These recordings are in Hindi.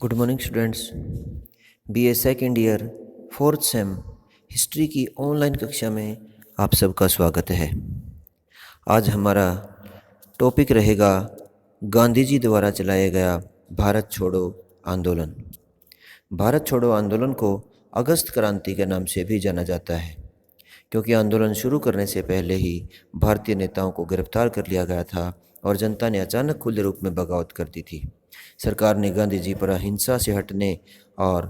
Good morning students. BA second year fourth same history की ऑनलाइन कक्षा में आप सबका स्वागत है। आज हमारा टॉपिक रहेगा गांधी जी द्वारा चलाया गया भारत छोड़ो आंदोलन। भारत छोड़ो आंदोलन को अगस्त क्रांति के नाम से भी जाना जाता है, क्योंकि आंदोलन शुरू करने से पहले ही भारतीय नेताओं को गिरफ्तार कर लिया गया था और जनता ने अचानक खुले रूप में बगावत कर दी थी। सरकार ने गांधी जी पर हिंसा से हटने और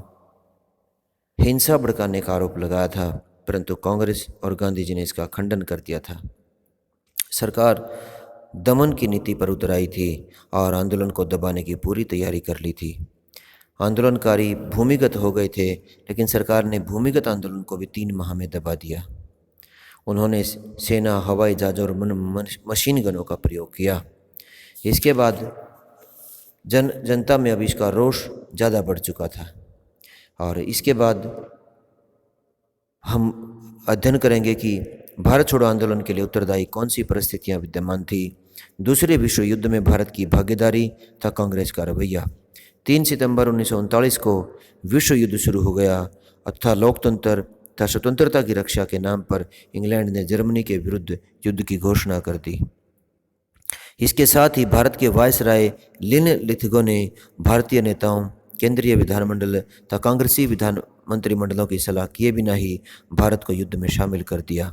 हिंसा भड़काने का आरोप लगाया था, परंतु कांग्रेस और गांधी जी ने इसका खंडन कर दिया था। सरकार दमन की नीति पर उतर आई थी और आंदोलन को दबाने की पूरी तैयारी कर ली थी। आंदोलनकारी भूमिगत हो गए थे, लेकिन सरकार ने भूमिगत आंदोलन को भी 3 माह में दबा दिया। उन्होंने सेना, हवाई जहाज और मशीन गनों का प्रयोग किया। इसके बाद जनता में अब इसका रोष ज़्यादा बढ़ चुका था और इसके बाद हम अध्ययन करेंगे कि भारत छोड़ो आंदोलन के लिए उत्तरदायी कौन सी परिस्थितियां विद्यमान थी। दूसरे विश्व युद्ध में भारत की भागीदारी था कांग्रेस का रवैया। 3 सितंबर 1939 को विश्व युद्ध शुरू हो गया तथा लोकतंत्र तथा स्वतंत्रता की रक्षा के नाम पर इंग्लैंड ने जर्मनी के विरुद्ध युद्ध की घोषणा कर दी। इसके साथ ही भारत के वायसराय लिन लिथगो ने भारतीय नेताओं, केंद्रीय विधानमंडल तथा कांग्रेसी विधान मंत्रिमंडलों की सलाह किए बिना ही भारत को युद्ध में शामिल कर दिया।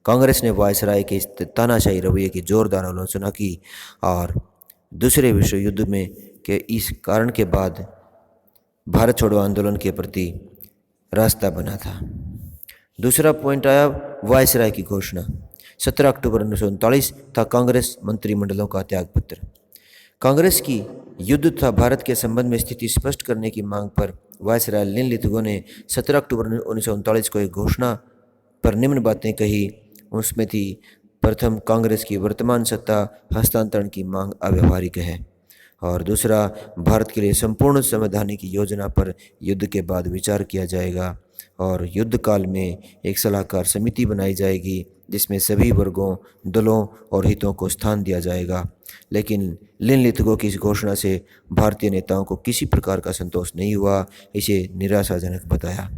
कांग्रेस ने वायसराय के इस तानाशाही रवैये की जोरदार आलोचना की और दूसरे विश्व युद्ध में के इस कारण के बाद भारत छोड़ो आंदोलन के प्रति रास्ता बना था। दूसरा पॉइंट आया वायसराय की घोषणा। 17 अक्टूबर 1939 था कांग्रेस मंत्रिमंडलों का त्यागपत्र। कांग्रेस की युद्ध तथा भारत के संबंध में स्थिति स्पष्ट करने की मांग पर वायसराय लिन लिथगो ने 17 अक्टूबर 1939 को एक घोषणा पर निम्न बातें कही। उसमें थी, प्रथम, कांग्रेस की वर्तमान सत्ता हस्तांतरण की मांग अव्यावहारिक है, और दूसरा, भारत के लिए संपूर्ण संवैधानिक योजना पर युद्ध के बाद विचार किया जाएगा और युद्ध काल में एक सलाहकार समिति बनाई जाएगी जिसमें सभी वर्गों, दलों और हितों को स्थान दिया जाएगा। लेकिन लिन लिथगो की इस घोषणा से भारतीय नेताओं को किसी प्रकार का संतोष नहीं हुआ, इसे निराशाजनक बताया।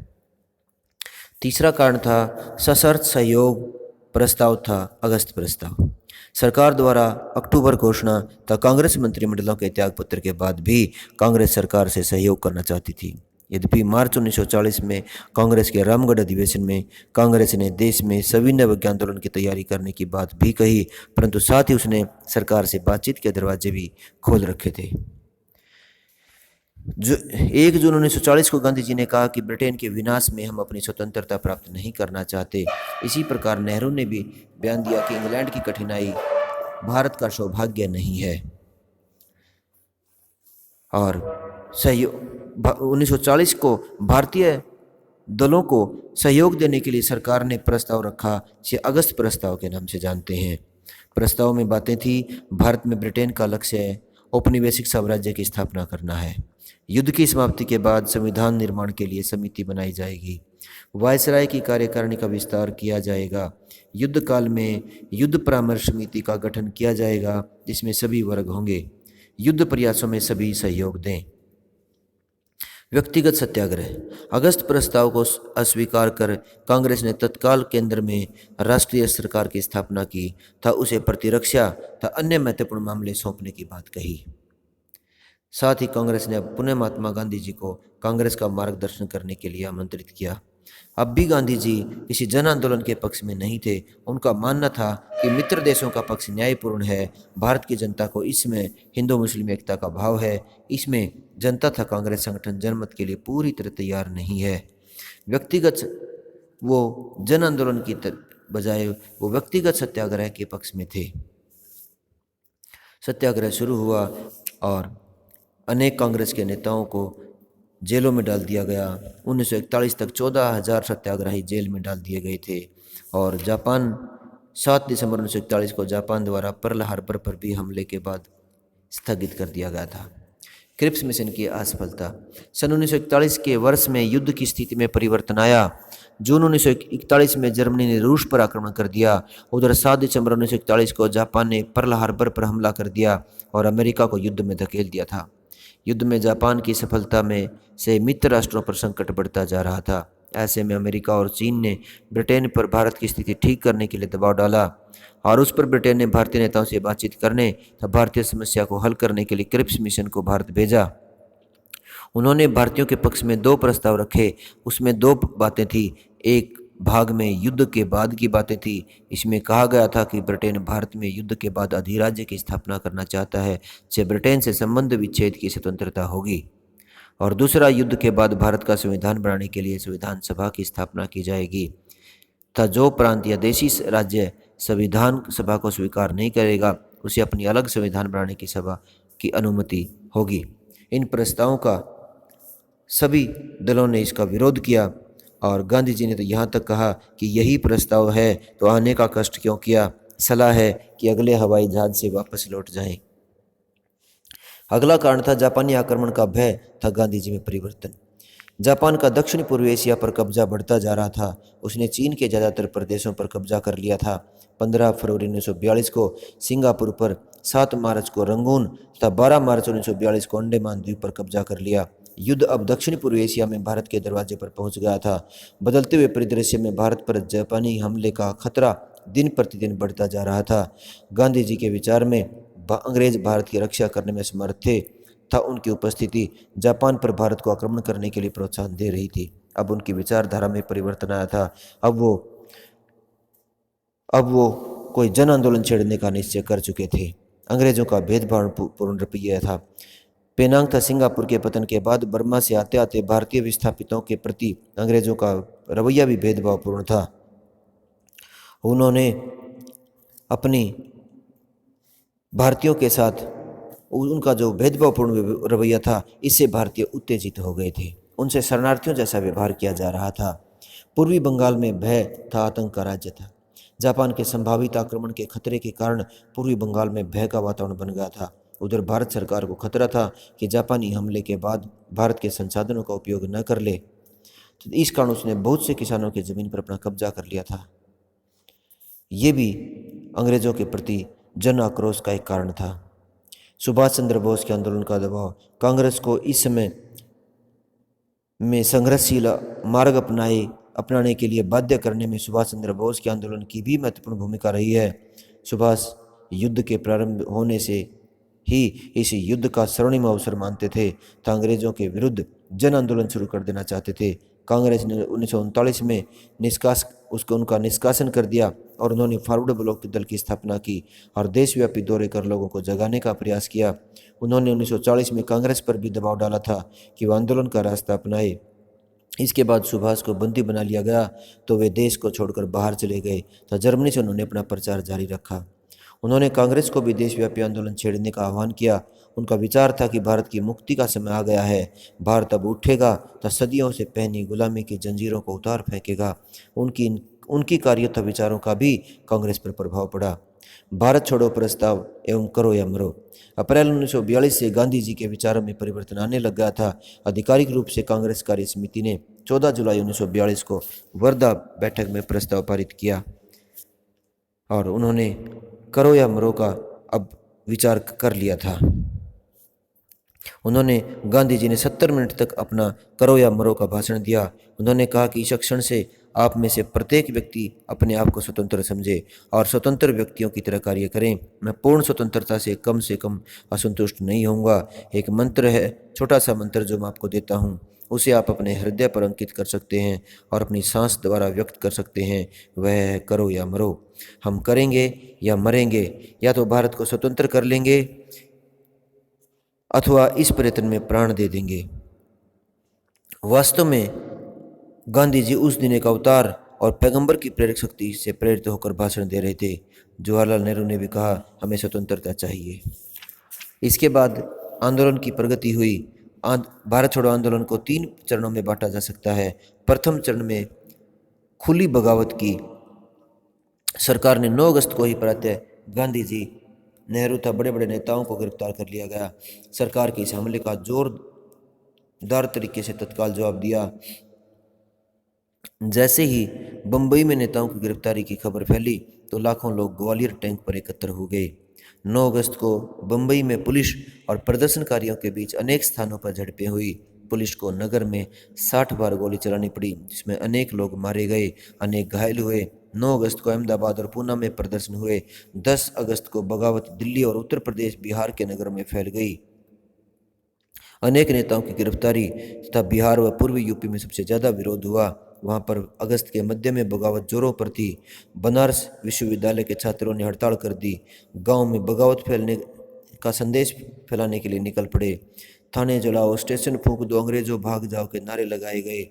तीसरा कारण था सशर्त सहयोग प्रस्ताव था अगस्त प्रस्ताव। सरकार द्वारा अक्टूबर घोषणा तथा कांग्रेस मंत्रिमंडलों के त्यागपत्र के बाद भी कांग्रेस सरकार से सहयोग करना चाहती थी। यद्यपि मार्च 1940 में कांग्रेस के रामगढ़ अधिवेशन में कांग्रेस ने देश में सविनय विज्ञान आंदोलन की तैयारी करने की बात भी कही, परंतु साथ ही उसने सरकार से बातचीत के दरवाजे भी खोल रखे थे। 1 जून 1940 को गांधी जी ने कहा कि ब्रिटेन के विनाश में हम अपनी स्वतंत्रता प्राप्त नहीं करना चाहते। इसी प्रकार नेहरू ने भी बयान दिया कि इंग्लैंड की कठिनाई भारत का सौभाग्य नहीं है और 1940 को भारतीय दलों को सहयोग देने के लिए सरकार ने प्रस्ताव रखा, जिसे अगस्त प्रस्ताव के नाम से जानते हैं। प्रस्ताव में बातें थी, भारत में ब्रिटेन का लक्ष्य औपनिवेशिक साम्राज्य की स्थापना करना है। युद्ध की समाप्ति के बाद संविधान निर्माण के लिए समिति बनाई जाएगी। वायसराय की कार्यकारिणी का विस्तार किया जाएगा। युद्ध काल में युद्ध परामर्श समिति का गठन किया जाएगा जिसमें सभी वर्ग होंगे। युद्ध प्रयासों में सभी सहयोग दें। व्यक्तिगत सत्याग्रह। अगस्त प्रस्ताव को अस्वीकार कर कांग्रेस ने तत्काल केंद्र में राष्ट्रीय सरकार की स्थापना की तथा उसे प्रतिरक्षा तथा अन्य महत्वपूर्ण मामले सौंपने की बात कही। साथ ही कांग्रेस ने अब पुनः महात्मा गांधी जी को कांग्रेस का मार्गदर्शन करने के लिए आमंत्रित किया। अब भी गांधी जी किसी जन आंदोलन के पक्ष में नहीं थे। उनका मानना था कि मित्र देशों का पक्ष न्यायपूर्ण है। भारत की जनता को इसमें हिंदू मुस्लिम एकता का भाव है। इसमें जनता था कांग्रेस संगठन जनमत के लिए पूरी तरह तैयार नहीं है। व्यक्तिगत वो जन आंदोलन की बजाय वो व्यक्तिगत सत्याग्रह के पक्ष में थे। सत्याग्रह शुरू हुआ और अनेक कांग्रेस के नेताओं को जेलों में डाल दिया गया। 1941 तक 14,000 सत्याग्रही जेल में डाल दिए गए थे और 7 दिसंबर 1941 को जापान द्वारा पर्ल हार्बर पर भी हमले के बाद स्थगित कर दिया गया था। क्रिप्स मिशन की असफलता। सन 1941 के वर्ष में युद्ध की स्थिति में परिवर्तन आया। जून 1941 में जर्मनी ने रूस पर आक्रमण कर दिया। उधर 7 दिसंबर 1941 को जापान ने पर्ल हार्बर पर हमला कर दिया और अमेरिका को युद्ध में धकेल दिया था। युद्ध में जापान की सफलता में से मित्र राष्ट्रों पर संकट बढ़ता जा रहा था। ऐसे में अमेरिका और चीन ने ब्रिटेन पर भारत की स्थिति ठीक करने के लिए दबाव डाला और उस पर ब्रिटेन ने भारतीय नेताओं से बातचीत करने तथा भारतीय समस्या को हल करने के लिए क्रिप्स मिशन को भारत भेजा। उन्होंने भारतीयों के पक्ष में दो प्रस्ताव रखे। उसमें दो बातें थी। एक भाग में युद्ध के बाद की बातें थी। इसमें कहा गया था कि ब्रिटेन भारत में युद्ध के बाद अधिराज्य की स्थापना करना चाहता है, जिससे ब्रिटेन से संबंध विच्छेद की स्वतंत्रता होगी। और दूसरा, युद्ध के बाद भारत का संविधान बनाने के लिए संविधान सभा की स्थापना की जाएगी तथा जो प्रांत या देशी राज्य संविधान सभा को स्वीकार नहीं करेगा उसे अपनी अलग संविधान बनाने की सभा की अनुमति होगी। इन प्रस्तावों का सभी दलों ने इसका विरोध किया और गांधी जी ने तो यहाँ तक कहा कि यही प्रस्ताव है तो आने का कष्ट क्यों किया, सलाह है कि अगले हवाई जहाज से वापस लौट जाएं। अगला कारण था जापानी आक्रमण का भय था गांधी जी में परिवर्तन। जापान का दक्षिण पूर्वी एशिया पर कब्जा बढ़ता जा रहा था। उसने चीन के ज़्यादातर प्रदेशों पर कब्जा कर लिया था। 15 फरवरी 1942 को सिंगापुर पर, 7 मार्च को रंगून तथा 12 मार्च 1942 को अंडमान द्वीप पर कब्जा कर लिया। युद्ध अब दक्षिण पूर्वी एशिया में भारत के दरवाजे पर पहुंच गया था। बदलते हुए परिदृश्य में भारत पर जापानी हमले का खतरा दिन प्रतिदिन बढ़ता जा रहा था। गांधी जी के विचार में अंग्रेज भारत की रक्षा करने में समर्थ थे था उनकी उपस्थिति जापान पर भारत को आक्रमण करने के लिए प्रोत्साहन दे रही थी। अब उनकी विचारधारा में परिवर्तन आया था। अब वो कोई जन आंदोलन छेड़ने का निश्चय कर चुके थे। अंग्रेजों का भेदभावपूर्ण रवैया था। पेनांग तथा सिंगापुर के पतन के बाद बर्मा से आते आते भारतीय विस्थापितों के प्रति अंग्रेजों का रवैया भी भेदभावपूर्ण था। उन्होंने अपनी भारतीयों के साथ उनका जो भेदभावपूर्ण रवैया था, इससे भारतीय उत्तेजित हो गए थे। उनसे शरणार्थियों जैसा व्यवहार किया जा रहा था। पूर्वी बंगाल में भय था, आतंक का राज्य था। जापान के संभावित आक्रमण के खतरे के कारण पूर्वी बंगाल में भय का वातावरण बन गया था। उधर भारत सरकार को खतरा था कि जापानी हमले के बाद भारत के संसाधनों का उपयोग न कर ले, तो इस कारण उसने बहुत से किसानों की जमीन पर अपना कब्जा कर लिया था। ये भी अंग्रेजों के प्रति जन आक्रोश का एक कारण था। सुभाष चंद्र बोस के आंदोलन का दबाव कांग्रेस को इस समय में संघर्षशील मार्ग अपनाने के लिए बाध्य करने में सुभाष चंद्र बोस के आंदोलन की भी महत्वपूर्ण भूमिका रही है। सुभाष युद्ध के प्रारंभ होने से ही इस युद्ध का स्वर्णिम अवसर मानते थे तो अंग्रेजों के विरुद्ध जन आंदोलन शुरू कर देना चाहते थे। कांग्रेस ने 1939 में उनका निष्कासन कर दिया और उन्होंने फॉरवर्ड ब्लॉक दल की स्थापना की और देशव्यापी दौरे कर लोगों को जगाने का प्रयास किया। उन्होंने 1940 में कांग्रेस पर भी दबाव डाला था कि वह आंदोलन का रास्ता अपनाए। इसके बाद सुभाष को बंदी बना लिया गया तो वे देश को छोड़कर बाहर चले गए तो जर्मनी से उन्होंने अपना प्रचार जारी रखा। उन्होंने कांग्रेस को भी देशव्यापी आंदोलन छेड़ने का आह्वान किया। उनका विचार था कि भारत की मुक्ति का समय आ गया है। भारत अब उठेगा तो सदियों से पहनी गुलामी की जंजीरों को उतार फेंकेगा। उनकी कार्य तथा विचारों का भी कांग्रेस पर प्रभाव पड़ा। भारत छोड़ो प्रस्ताव एवं करो या मरो। अप्रैल 1942 से गांधी जी के विचारों में परिवर्तन आने लग गया था। आधिकारिक रूप से कांग्रेस कार्य समिति ने 14 जुलाई 1942 को वर्धा बैठक में प्रस्ताव पारित किया और उन्होंने करो या मरो का अब विचार कर लिया था। उन्होंने गांधी जी ने 70 मिनट तक अपना करो या मरो का भाषण दिया। उन्होंने कहा कि इस क्षण से आप में से प्रत्येक व्यक्ति अपने आप को स्वतंत्र समझे और स्वतंत्र व्यक्तियों की तरह कार्य करें। मैं पूर्ण स्वतंत्रता से कम असंतुष्ट नहीं होऊंगा। एक मंत्र है, छोटा सा मंत्र जो मैं आपको देता हूँ, उसे आप अपने हृदय पर अंकित कर सकते हैं और अपनी सांस द्वारा व्यक्त कर सकते हैं। वह है करो या मरो। हम करेंगे या मरेंगे, या तो भारत को स्वतंत्र कर लेंगे अथवा इस प्रयत्न में प्राण दे देंगे। वास्तव में गांधी जी उस दिन एक अवतार और पैगंबर की प्रेरक शक्ति से प्रेरित होकर भाषण दे रहे थे। जवाहरलाल नेहरू ने भी कहा हमें स्वतंत्रता चाहिए। इसके बाद आंदोलन की प्रगति हुई। भारत छोड़ो आंदोलन को 3 चरणों में बांटा जा सकता है। प्रथम चरण में खुली बगावत की। सरकार ने 9 अगस्त को ही प्रातः गांधी जी, नेहरू तथा बड़े बड़े नेताओं को गिरफ्तार कर लिया गया। सरकार के इस हमले का जोरदार तरीके से तत्काल जवाब दिया। जैसे ही बंबई में नेताओं की गिरफ्तारी की खबर फैली तो लाखों लोग ग्वालियर टैंक पर एकत्र हो गए। 9 अगस्त को बम्बई में पुलिस और प्रदर्शनकारियों के बीच अनेक स्थानों पर झड़पें हुई। पुलिस को नगर में 60 बार गोली चलानी पड़ी, जिसमें अनेक लोग मारे गए, अनेक घायल हुए। 9 अगस्त को अहमदाबाद और पूना में प्रदर्शन हुए। 10 अगस्त को बगावत दिल्ली और उत्तर प्रदेश, बिहार के नगर में फैल गई। अनेक नेताओं की गिरफ्तारी तथा बिहार व पूर्वी यूपी में सबसे ज़्यादा विरोध हुआ। वहां पर अगस्त के मध्य में बगावत जोरों पर थी। बनारस विश्वविद्यालय के छात्रों ने हड़ताल कर दी। गांव में बगावत फैलने का संदेश फैलाने के लिए निकल पड़े। थाने जलाओ, स्टेशन फूंक दो, अंग्रेजों भाग जाओ के नारे लगाए गए।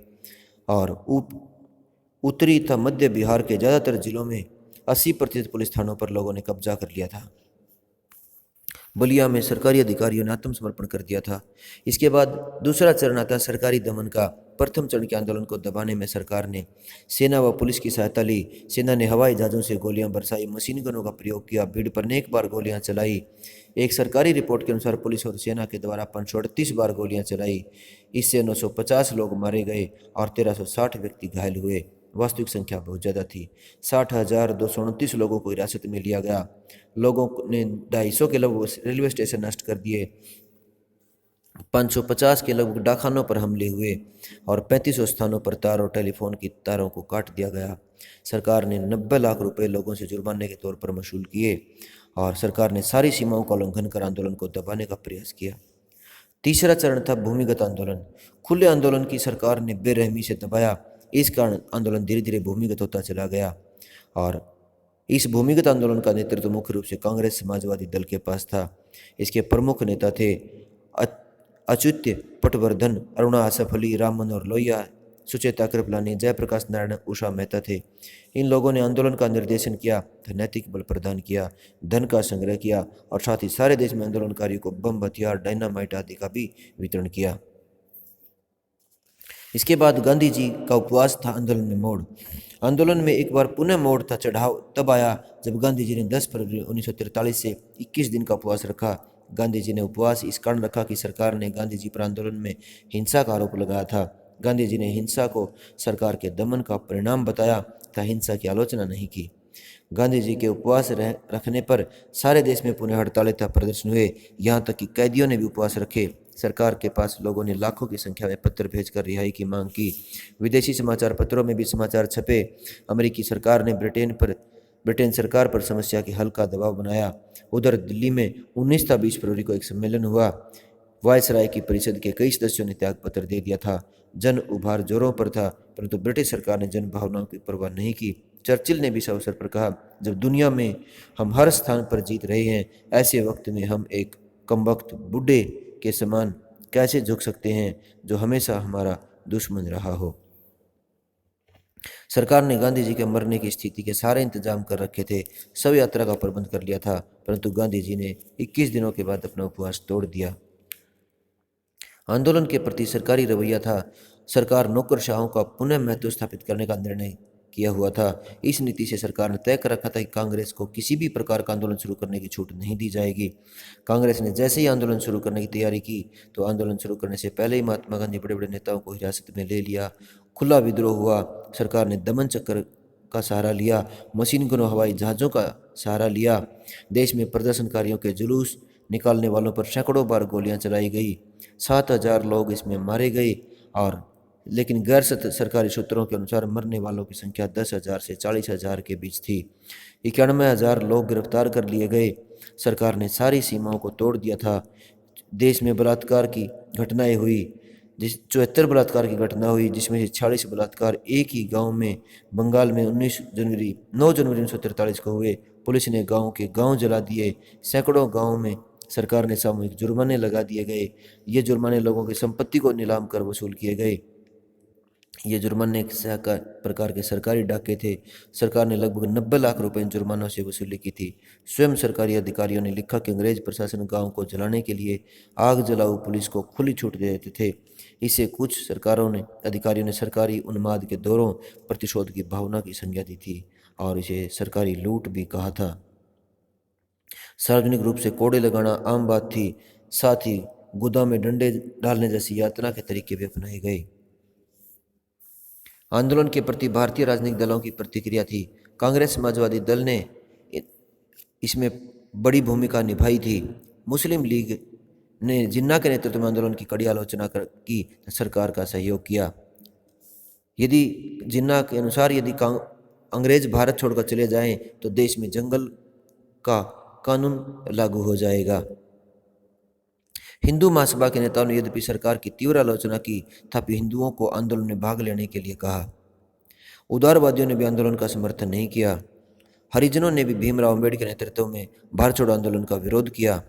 और उत्तरी तथा मध्य बिहार के ज़्यादातर जिलों में 80% पुलिस थानों पर लोगों ने कब्जा कर लिया था। बलिया में सरकारी अधिकारियों ने आत्मसमर्पण कर दिया था। इसके बाद दूसरा चरण आता सरकारी दमन का। प्रथम चरण के आंदोलन को दबाने में सरकार ने सेना व पुलिस की सहायता ली। सेना ने हवाई जहाज़ों से गोलियां बरसाई, मशीन गनों का प्रयोग किया, भीड़ पर अनेक बार गोलियां चलाई। एक सरकारी रिपोर्ट के अनुसार पुलिस और सेना के द्वारा 538 बार गोलियां चलाई। इससे 950 लोग मारे गए और 1360 व्यक्ति घायल हुए। वास्तविक संख्या बहुत ज़्यादा थी। 60,229 लोगों को हिरासत में लिया गया। लोगों ने 250 के लगभग रेलवे स्टेशन नष्ट कर दिए। 550 के लगभग डाकखानों पर हमले हुए और 3500 स्थानों पर तार और टेलीफोन की तारों को काट दिया गया। सरकार ने 90 लाख रुपए लोगों से जुर्माने के तौर पर वसूल किए और सरकार ने सारी सीमाओं का उल्लंघन कर आंदोलन को दबाने का प्रयास किया। तीसरा चरण था भूमिगत आंदोलन। खुले आंदोलन की सरकार ने बेरहमी से दबाया। इस कारण आंदोलन धीरे धीरे भूमिगत होता चला गया और इस भूमिगत आंदोलन का नेतृत्व मुख्य रूप से कांग्रेस समाजवादी दल के पास था। इसके प्रमुख नेता थे अच्युत पटवर्धन, अरुणा आसफ अली, राम मनोहर लोहिया, सुचेता कृपलानी, जयप्रकाश नारायण, उषा मेहता थे। इन लोगों ने आंदोलन का निर्देशन किया, नैतिक बल प्रदान किया, धन का संग्रह किया और साथ ही सारे देश में आंदोलनकारियों को बम, हथियार, डायनामाइट आदि का भी वितरण किया। इसके बाद गांधी जी का उपवास था आंदोलन में मोड़। आंदोलन में एक बार पुनः मोड़ था चढ़ाव तब आया जब गांधी जी ने 10 फरवरी 1943 से 21 दिन का उपवास रखा। गांधी जी ने उपवास इस कारण रखा कि सरकार ने गांधी जी पर आंदोलन में हिंसा का आरोप लगाया था। गांधी जी ने हिंसा को सरकार के दमन का परिणाम बताया तथा हिंसा की आलोचना नहीं की। गांधी जी के उपवास रखने पर सारे देश में पुनः हड़तालें तथा प्रदर्शन हुए। यहाँ तक कि कैदियों ने भी उपवास रखे। सरकार के पास लोगों ने लाखों की संख्या में पत्र भेजकर रिहाई की मांग की। विदेशी समाचार पत्रों में भी समाचार छपे। अमेरिकी सरकार ने ब्रिटेन सरकार पर समस्या के हल का दबाव बनाया। उधर दिल्ली में 19 था 20 फरवरी को एक सम्मेलन हुआ। वायसराय की परिषद के कई सदस्यों ने त्यागपत्र दे दिया था। जन उभार जोरों पर था, परंतु ब्रिटिश सरकार ने जन भावनाओं की परवाह नहीं की। चर्चिल ने भी इस अवसर पर कहा, जब दुनिया में हम हर स्थान पर जीत रहे हैं, ऐसे वक्त में हम एक कमबख्त बूढ़े के समान कैसे झुक सकते हैं जो हमेशा हमारा दुश्मन रहा हो। सरकार ने गांधी जी के मरने की स्थिति के सारे इंतजाम कर रखे थे। सब यात्रा का प्रबंध कर लिया था, परंतु गांधी जी ने 21 दिनों के बाद अपना उपवास तोड़ दिया। आंदोलन के प्रति सरकारी रवैया था। सरकार नौकरशाहों का पुनः महत्व स्थापित करने का निर्णय किया हुआ था। इस नीति से सरकार ने तय कर रखा था कि कांग्रेस को किसी भी प्रकार का आंदोलन शुरू करने की छूट नहीं दी जाएगी। कांग्रेस ने जैसे ही आंदोलन शुरू करने की तैयारी की तो आंदोलन शुरू करने से पहले ही महात्मा गांधी बड़े बड़े नेताओं को हिरासत में ले लिया। खुला विद्रोह हुआ। सरकार ने दमन चक्र का सहारा लिया, मशीन गनों, हवाई जहाज़ों का सहारा लिया। देश में प्रदर्शनकारियों के जुलूस निकालने वालों पर सैकड़ों बार गोलियां चलाई गई। 7,000 लोग इसमें मारे गए और लेकिन गैर सरकारी सूत्रों के अनुसार मरने वालों की संख्या 10,000 से 40,000 के बीच थी। 91,000 लोग गिरफ्तार कर लिए गए। सरकार ने सारी सीमाओं को तोड़ दिया था। देश में बलात्कार की घटनाएं हुई, 74 बलात्कार की घटना हुई, जिसमें से 46 बलात्कार एक ही गांव में बंगाल में 9 जनवरी 1943 को हुए। पुलिस ने गांव के गांव जला दिए। सैकड़ों गांव में सरकार ने सामूहिक जुर्माने लगा दिए गए। ये जुर्माने लोगों की संपत्ति को नीलाम कर वसूल किए गए। ये जुर्माने एक प्रकार के सरकारी डाके थे। सरकार ने लगभग 90 लाख रुपए इन जुर्मानों से वसूली की थी। स्वयं सरकारी अधिकारियों ने लिखा कि अंग्रेज प्रशासन गांव को जलाने के लिए आग जलाऊ पुलिस को खुली छूट दे देते थे। इससे कुछ अधिकारियों ने सरकारी उन्माद के दौरों प्रतिशोध की भावना की संज्ञा दी थी और इसे सरकारी लूट भी कहा था। सार्वजनिक रूप से कोड़े लगाना आम बात थी। साथ ही गोदाम में डंडे डालने जैसी यातना के तरीके भी अपनाए गए। आंदोलन के प्रति भारतीय राजनीतिक दलों की प्रतिक्रिया थी। कांग्रेस समाजवादी दल ने इसमें बड़ी भूमिका निभाई थी। मुस्लिम लीग ने जिन्ना के नेतृत्व में आंदोलन की कड़ी आलोचना की, सरकार का सहयोग किया। यदि जिन्ना के अनुसार यदि अंग्रेज भारत छोड़कर चले जाएं तो देश में जंगल का कानून लागू हो जाएगा। हिंदू महासभा के नेताओं ने यद्यपि सरकार की तीव्र आलोचना की, तथापि हिंदुओं को आंदोलन में भाग लेने के लिए कहा। उदारवादियों ने भी आंदोलन का समर्थन नहीं किया। हरिजनों ने भी भीमराव अम्बेडकर के नेतृत्व में भारत छोड़ो आंदोलन का विरोध किया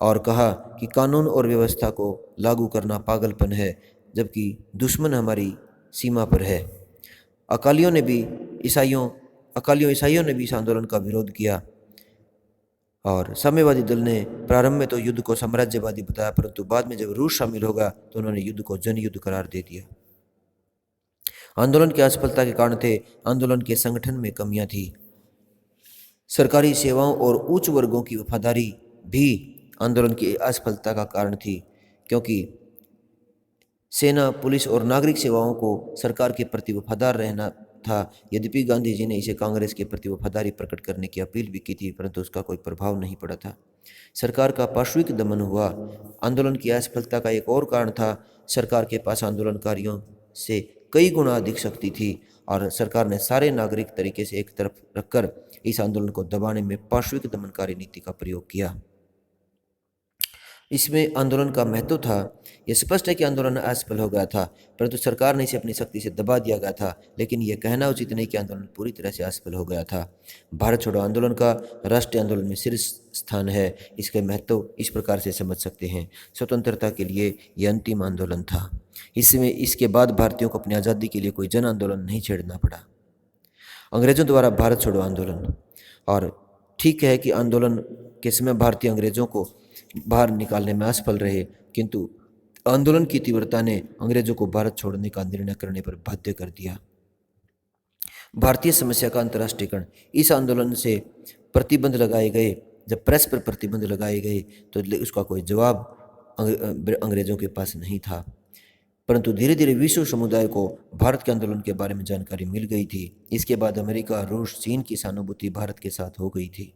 और कहा कि कानून और व्यवस्था को लागू करना पागलपन है, जबकि दुश्मन हमारी सीमा पर है। अकालियों ईसाइयों ने भी इस आंदोलन का विरोध किया और साम्यवादी दल ने प्रारंभ में तो युद्ध को साम्राज्यवादी बताया, परंतु बाद में जब रूस शामिल होगा तो उन्होंने युद्ध को जनयुद्ध करार दे दिया। आंदोलन की असफलता के कारण थे आंदोलन के संगठन में कमियां थी। सरकारी सेवाओं और उच्च वर्गों की वफादारी भी आंदोलन की असफलता का कारण थी, क्योंकि सेना, पुलिस और नागरिक सेवाओं को सरकार के प्रति वफादार रहना था। यद्यपि गांधी जी ने इसे कांग्रेस के प्रति वफादारी प्रकट करने की अपील भी की थी, परंतु उसका कोई प्रभाव नहीं पड़ा था। सरकार का पाशविक दमन हुआ। आंदोलन की असफलता का एक और कारण था, सरकार के पास आंदोलनकारियों से कई गुना अधिक शक्ति थी और सरकार ने सारे नागरिक तरीके से एक तरफ रखकर इस आंदोलन को दबाने में पाशविक दमनकारी नीति का प्रयोग किया। इसमें आंदोलन का महत्व था। यह स्पष्ट है कि आंदोलन असफल हो गया था, परंतु सरकार ने इसे अपनी शक्ति से दबा दिया गया था। लेकिन यह कहना उचित नहीं कि आंदोलन पूरी तरह से असफल हो गया था। भारत छोड़ो आंदोलन का राष्ट्रीय आंदोलन में शीर्ष स्थान है। इसके महत्व इस प्रकार से समझ सकते हैं। स्वतंत्रता के लिए यह अंतिम आंदोलन था। इसके बाद भारतीयों को अपनी आज़ादी के लिए कोई जन आंदोलन नहीं छेड़ना पड़ा। अंग्रेजों द्वारा भारत छोड़ो आंदोलन, और ठीक है कि आंदोलन के समय भारतीय अंग्रेजों को बाहर निकालने में असफल रहे, किंतु आंदोलन की तीव्रता ने अंग्रेजों को भारत छोड़ने का निर्णय करने पर बाध्य कर दिया। भारतीय समस्या का अंतर्राष्ट्रीयकरण। इस आंदोलन से प्रतिबंध लगाए गए। जब प्रेस पर प्रतिबंध लगाए गए तो उसका कोई जवाब अंग्रेजों के पास नहीं था, परंतु धीरे धीरे विश्व समुदाय को भारत के आंदोलन के बारे में जानकारी मिल गई थी। इसके बाद अमेरिका, रूस, चीन की सहानुभूति भारत के साथ हो गई थी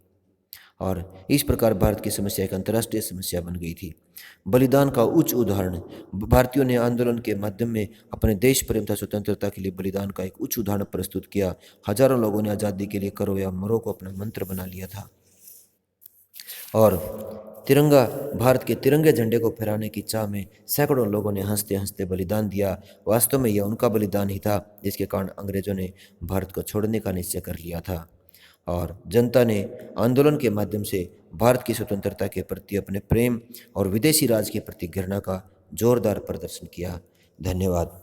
और इस प्रकार भारत की समस्या एक अंतर्राष्ट्रीय समस्या बन गई थी। बलिदान का उच्च उदाहरण। भारतीयों ने आंदोलन के माध्यम में अपने देश प्रेम तथा स्वतंत्रता के लिए बलिदान का एक उच्च उदाहरण प्रस्तुत किया। हजारों लोगों ने आज़ादी के लिए करो या मरो को अपना मंत्र बना लिया था और तिरंगा, भारत के तिरंगे झंडे को फहराने की चाह में सैकड़ों लोगों ने हंसते हंसते बलिदान दिया। वास्तव में यह उनका बलिदान ही था जिसके कारण अंग्रेजों ने भारत को छोड़ने का निश्चय कर लिया था और जनता ने आंदोलन के माध्यम से भारत की स्वतंत्रता के प्रति अपने प्रेम और विदेशी राज के प्रति घृणा का जोरदार प्रदर्शन किया। धन्यवाद।